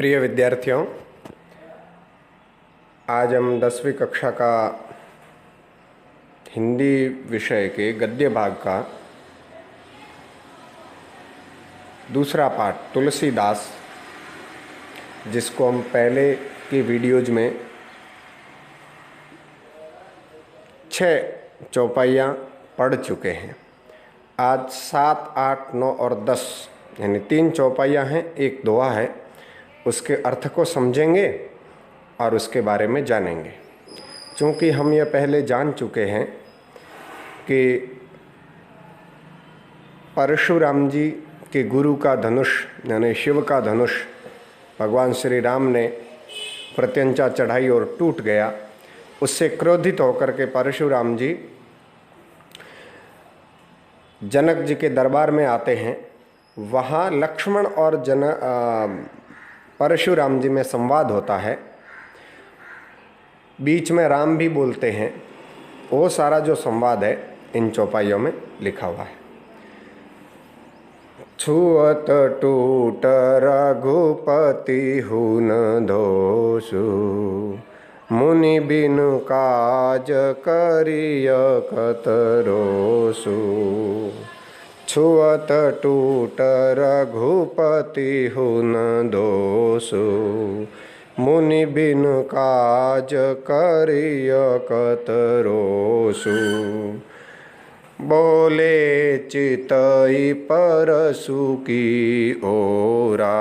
प्रिय विद्यार्थियों, आज हम 10वीं कक्षा का हिंदी विषय के गद्य भाग का दूसरा पाठ तुलसीदास, जिसको हम पहले की वीडियोज में 6 चौपाइयाँ पढ़ चुके हैं। आज 7, 8, 9 और 10 यानी 3 चौपाइयाँ हैं, एक दोहा है। उसके अर्थ को समझेंगे और उसके बारे में जानेंगे। चूँकि हम ये पहले जान चुके हैं कि परशुराम जी के गुरु का धनुष यानी शिव का धनुष भगवान श्री राम ने प्रत्यंचा चढ़ाई और टूट गया। उससे क्रोधित होकर के परशुराम जी जनक जी के दरबार में आते हैं। वहाँ लक्ष्मण और परशुराम जी में संवाद होता है। बीच में राम भी बोलते हैं। वो सारा जो संवाद है इन चौपाइयों में लिखा हुआ है। छुअत टूट रघुपति हुन दोषु, मुनि बिनु काज करिय कतरोसु। छुअत टूट रघुपति हुन दोषु, मुनि बिनु काज करिय कतरोसु। बोले चितई परसु की ओरा,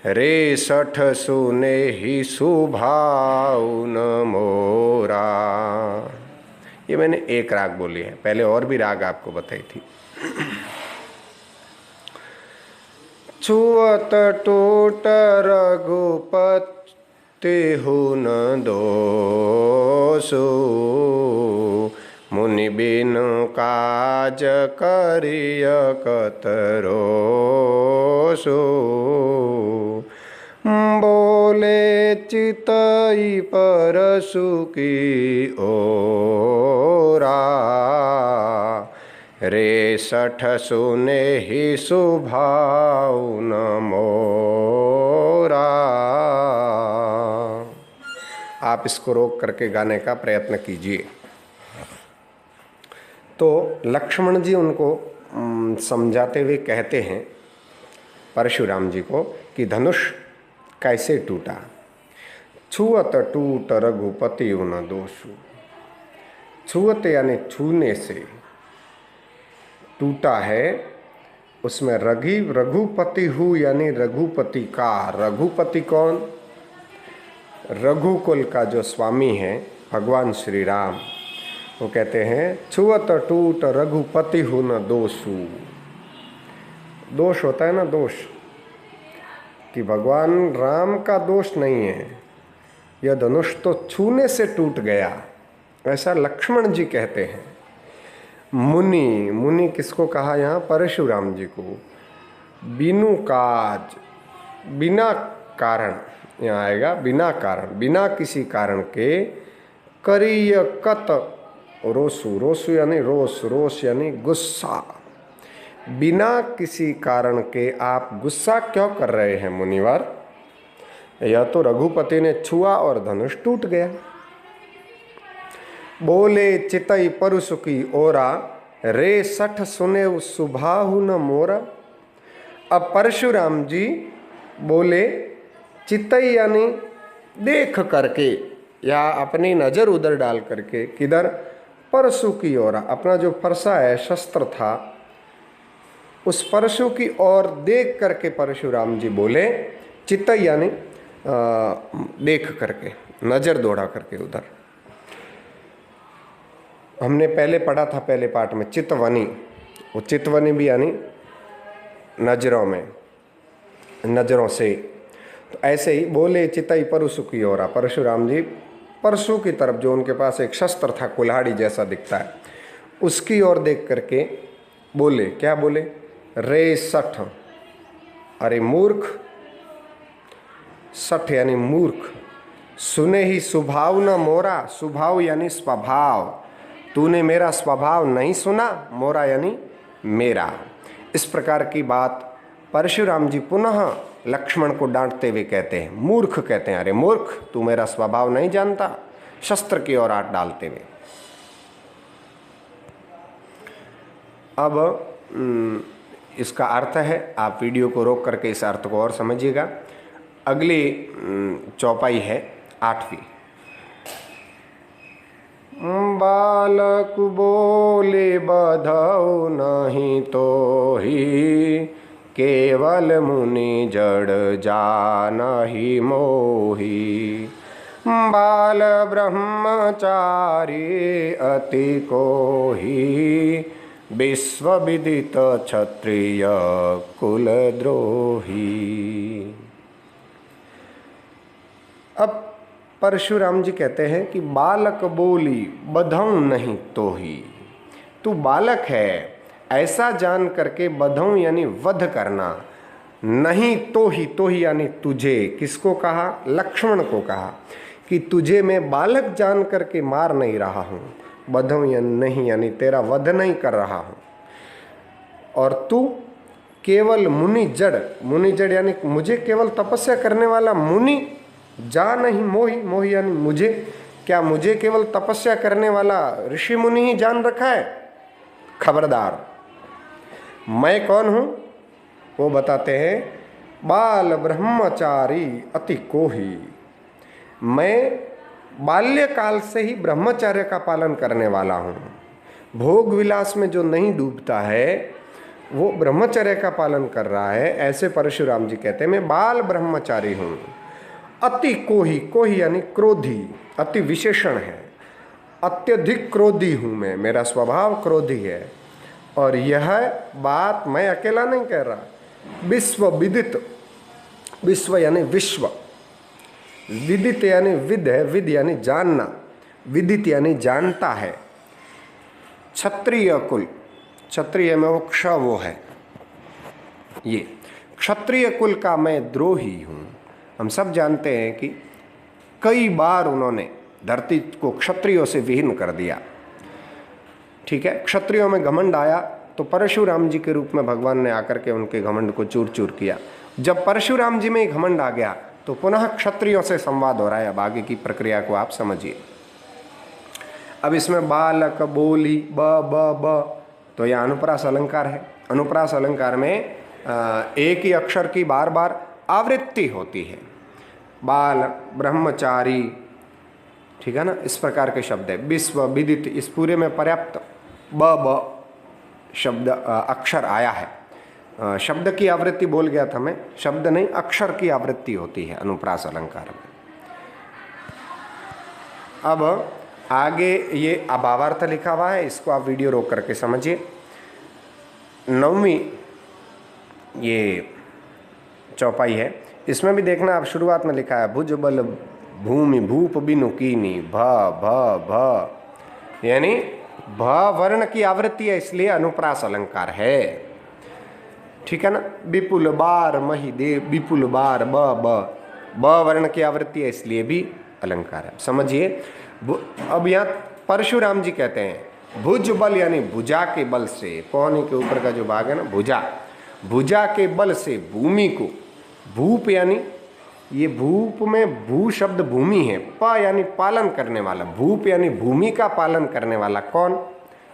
रे सठ सुने ही सुभाव न मोरा। ये मैंने एक राग बोली है, पहले और भी राग आपको बताई थी। छुअत टूट रघुपति हुन दोषु, मुनि बिनु काज करिय कतरोसु। बोले चितई परसु की ओरा, रे सठ सुने ही सुभाव न मोरा। आप इसको रोक करके गाने का प्रयत्न कीजिए। तो लक्ष्मण जी उनको समझाते हुए कहते हैं परशुराम जी को कि धनुष कैसे टूटा। छुअत टूट रघुपति हुन दोषु। छुअत यानी छूने से टूटा है। उसमें रघुपति हूँ यानी रघुपति का। रघुपति कौन? रघुकुल का जो स्वामी है भगवान श्री राम। वो कहते हैं छुअत टूट रघुपति हूँ न दोषु। दोष होता है ना, दोष कि भगवान राम का दोष नहीं है, यह धनुष तो छूने से टूट गया, ऐसा लक्ष्मण जी कहते हैं। मुनि किसको कहा यहाँ? परशुराम जी को। बिनु काज, बिना कारण, यहाँ आएगा बिना कारण, बिना किसी कारण के। करिय कत रोसु, रोसु यानी रोष, रोष यानी गुस्सा। बिना किसी कारण के आप गुस्सा क्यों कर रहे हैं मुनिवर? यह तो रघुपति ने छुआ और धनुष टूट गया। बोले चितई परसु की ओरा, रे सठ सुने सुभाहु न मोरा। अब परशुराम जी बोले चितई यानी देख करके या अपनी नज़र उधर डाल करके। किधर? परशु की ओर। अपना जो फरसा है, शस्त्र था, उस परशु की ओर देख करके परशुराम जी बोले। चितई यानी देख करके, नज़र दौड़ा करके उधर। हमने पहले पढ़ा था पहले पाठ में चितवनी। वो चितवनी भी यानी नज़रों में, नज़रों से। तो ऐसे ही बोले चितई परसु की ओरा। परशुराम जी परशु की तरफ, जो उनके पास एक शस्त्र था कुल्हाड़ी जैसा दिखता है, उसकी ओर देख करके बोले। क्या बोले? रे सठ, अरे मूर्ख। सठ यानी मूर्ख। सुने ही स्वभाव न मोरा। स्वभाव यानी स्वभाव। तूने मेरा स्वभाव नहीं सुना। मोरा यानी मेरा। इस प्रकार की बात परशुराम जी पुनः लक्ष्मण को डांटते हुए कहते हैं, मूर्ख कहते हैं, अरे मूर्ख तू मेरा स्वभाव नहीं जानता, शस्त्र की ओर हाथ डालते हुए। अब इसका अर्थ है, आप वीडियो को रोक करके इस अर्थ को और समझिएगा। अगली चौपाई है 8वीं। बालक बोले बधाओ नहीं तो ही, केवल मुनि जड़ जानहि मोही। बाल ब्रह्मचारी अति कोही, विश्व विदित क्षत्रिय कुलद्रोही। अब परशुराम जी कहते हैं कि बालक बोली बधाऊं नहीं तो ही, तू बालक है ऐसा जान करके बधाऊं यानी वध करना, नहीं तो ही यानी तुझे, किसको कहा, लक्ष्मण को कहा कि तुझे मैं बालक जान करके मार नहीं रहा हूं, बधाऊं या नहीं यानी तेरा वध नहीं कर रहा हूं, और तू केवल मुनि जड़ यानी मुझे केवल तपस्या करने वाला मुनि, जा नहीं मोही, मोही यानी मुझे, क्या मुझे केवल तपस्या करने वाला ऋषि मुनि ही जान रखा है? खबरदार, मैं कौन हूं वो बताते हैं। बाल ब्रह्मचारी अति कोही, मैं बाल्यकाल से ही ब्रह्मचर्य का पालन करने वाला हूँ। भोग विलास में जो नहीं डूबता है वो ब्रह्मचर्य का पालन कर रहा है, ऐसे परशुराम जी कहते हैं मैं बाल ब्रह्मचारी हूँ। अति कोही, कोही यानी क्रोधी, अति विशेषण है, अत्यधिक क्रोधी हूँ मैं, मेरा स्वभाव क्रोधी है। और यह बात मैं अकेला नहीं कह रहा, विश्व विदित, विश्व यानी विश्व, विदित यानी विद है, विद यानी जानना, विदित यानी जानता है। क्षत्रिय कुल, क्षत्रिय में वो क्ष वो है, ये क्षत्रिय कुल का मैं द्रोही हूँ। हम सब जानते हैं कि कई बार उन्होंने धरती को क्षत्रियों से विहीन कर दिया, ठीक है। क्षत्रियों में घमंड आया तो परशुराम जी के रूप में भगवान ने आकर के उनके घमंड को चूर चूर किया। जब परशुराम जी में ही घमंड आ गया तो पुनः क्षत्रियों से संवाद हो रहा है। अब आगे की प्रक्रिया को आप समझिए। अब इसमें बालक बोली ब ब ब, तो यह अनुप्रास अलंकार है। अनुप्रास अलंकार में एक ही अक्षर की बार बार आवृत्ति होती है। बाल ब्रह्मचारी, ठीक है ना, इस प्रकार के शब्द है। विश्व विदित, इस पूरे में पर्याप्त ब ब शब्द अक्षर आया है। शब्द की आवृत्ति बोल गया था मैं, शब्द नहीं अक्षर की आवृत्ति होती है अनुप्रास अलंकार में। अब आगे ये अभावार्थ लिखा हुआ है, इसको आप वीडियो रोक करके समझिए। 9वीं ये चौपाई है, इसमें भी देखना आप, शुरुआत में लिखा है भुज बल भूमि भूप बिनु कीनी भ भ भ, यानी भ वर्ण की आवृत्ति है, इसलिए अनुप्रास अलंकार है, ठीक है ना। विपुल बार मही देव, विपुल बार ब ब, ब वर्ण की आवृत्ति है इसलिए भी अलंकार है, समझिए। अब यहाँ परशुराम जी कहते हैं भुज बल यानी भुजा के बल से, पौनी के ऊपर का जो भाग है ना भुजा, भुजा के बल से भूमि को, भूप यानी ये भूप में भू शब्द भूमि है, प यानी पालन करने वाला, भूप यानी भूमि का पालन करने वाला, कौन?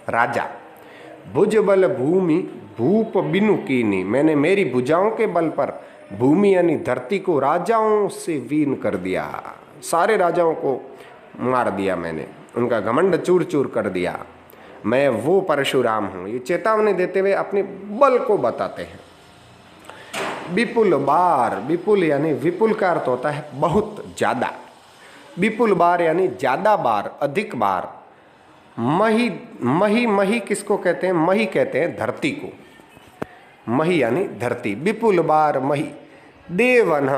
राजा। भुज बल भूमि भूप बिनु कीनी, मैंने मेरी भुजाओं के बल पर भूमि यानी धरती को राजाओं से वीन कर दिया, सारे राजाओं को मार दिया मैंने, उनका घमंड चूर चूर कर दिया। मैं वो परशुराम हूँ, ये चेतावनी देते हुए अपने बल को बताते हैं। विपुल बार, विपुल यानी विपुल का अर्थ होता है बहुत ज्यादा, विपुल बार यानी ज्यादा बार, अधिक बार। मही, मही मही किसको कहते हैं? मही कहते हैं धरती को, मही यानी धरती। विपुल बार मही देवन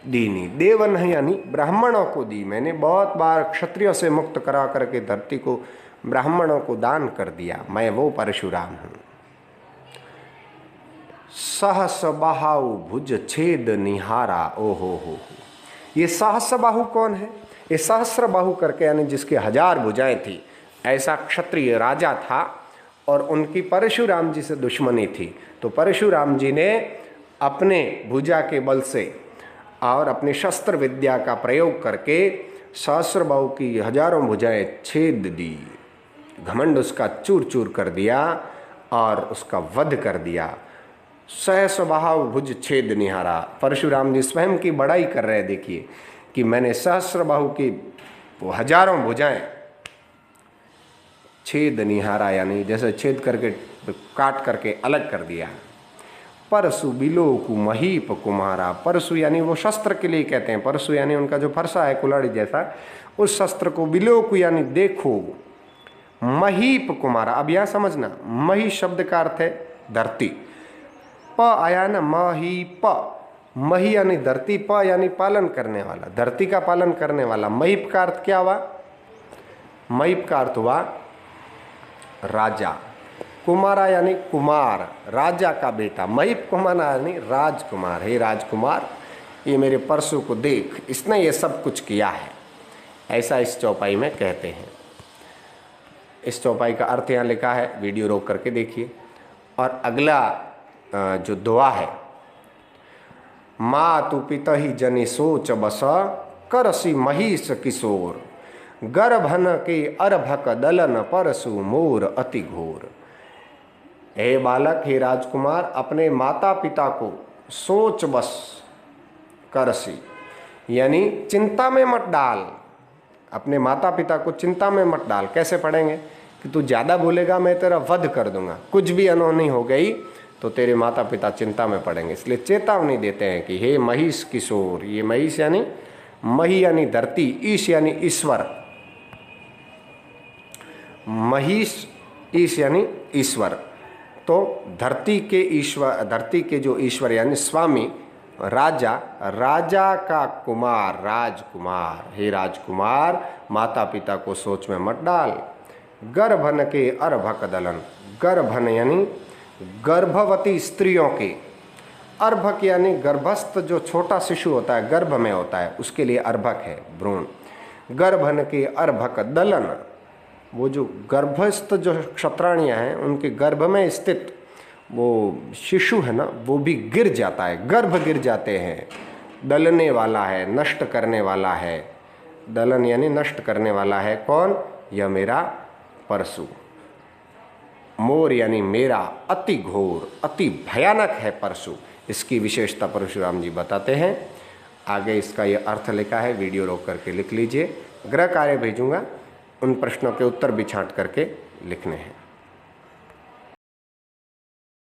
दीनी, देवन यानी ब्राह्मणों को दी मैंने, बहुत बार क्षत्रियों से मुक्त करा करके धरती को ब्राह्मणों को दान कर दिया, मैं वो परशुराम हूं। सहस बाहु भुज छेद निहारा, ओ हो। ये सहस बाहु कौन है? ये सहस्र बाहु करके यानी जिसके 1000 भुजाएं थी, ऐसा क्षत्रिय राजा था और उनकी परशुराम जी से दुश्मनी थी। तो परशुराम जी ने अपने भुजा के बल से और अपनी शस्त्र विद्या का प्रयोग करके सहस्त्रबाहु की हजारों भुजाएं छेद दी, घमंड उसका चूर चूर कर दिया और उसका वध कर दिया। सहस्रबाहु भुज छेद निहारा। परशुराम जी स्वयं की बड़ाई कर रहे हैं, देखिए कि मैंने सहस्त्रबाहु की हजारों भुजाएं छेद निहारा, यानी जैसे छेद करके काट करके अलग कर दिया। परशु बिलोकु महीप कुमारा। परशु यानी वो शस्त्र के लिए कहते हैं, परशु यानी उनका जो फरसा है कुल्हाड़ी जैसा, उस शस्त्र को बिलोकु यानी देखो, महीप कुमारा। अब यह समझना, मही शब्द का अर्थ है धरती, प आया ना मही प, मही यानी धरती, प यानी पालन करने वाला, धरती का पालन करने वाला। महीप का अर्थ क्या हुआ? महीप का अर्थ हुआ राजा। कुमारा यानी कुमार, राजा का बेटा। महीप कुमारा यानी राजकुमार। हे राजकुमार, ये मेरे परशु को देख, इसने ये सब कुछ किया है, ऐसा इस चौपाई में कहते हैं। इस चौपाई का अर्थ यहाँ लिखा है, वीडियो रोक करके देखिए। और अगला जो दुआ है, मातु पितहि जनि सोच बस, करसी महिष किशोर, गर्भन के अर्भक दलन परशु मोर अति घोर। हे बालक, हे राजकुमार, अपने माता पिता को सोच बस करसी यानी चिंता में मत डाल, अपने माता पिता को चिंता में मत डाल। कैसे पढ़ेंगे कि तू ज़्यादा बोलेगा मैं तेरा वध कर दूंगा, कुछ भी अनहोनी हो गई तो तेरे माता पिता चिंता में पड़ेंगे। इसलिए चेतावनी देते हैं कि हे महिष किशोर, ये महिष यानी मही यानी धरती, ईश यानी ईश्वर, महिष ईश यानी ईश्वर। तो धरती के ईश्वर, धरती के जो ईश्वर यानी स्वामी, राजा, राजा का कुमार, राजकुमार। हे राजकुमार, माता पिता को सोच में मत डाल। गर्भन के अर्भक दलन, गर्भन यानी गर्भवती स्त्रियों के, अर्भक यानी गर्भस्थ जो छोटा शिशु होता है, गर्भ में होता है, उसके लिए अर्भक है भ्रूण। गर्भन के अर्भक दलन, वो जो गर्भस्थ जो क्षत्राणियाँ हैं उनके गर्भ में स्थित वो शिशु है ना, वो भी गिर जाता है, गर्भ गिर जाते हैं। दलने वाला है, नष्ट करने वाला है। दलन यानी नष्ट करने वाला है। कौन? यह मेरा परशु। मोर यानी मेरा, अति घोर, अति भयानक है परशु। इसकी विशेषता परशुराम जी बताते हैं। आगे इसका ये अर्थ लिखा है, वीडियो रोक करके लिख लीजिए। गृह कार्य भेजूंगा, उन प्रश्नों के उत्तर भी छांट करके लिखने हैं।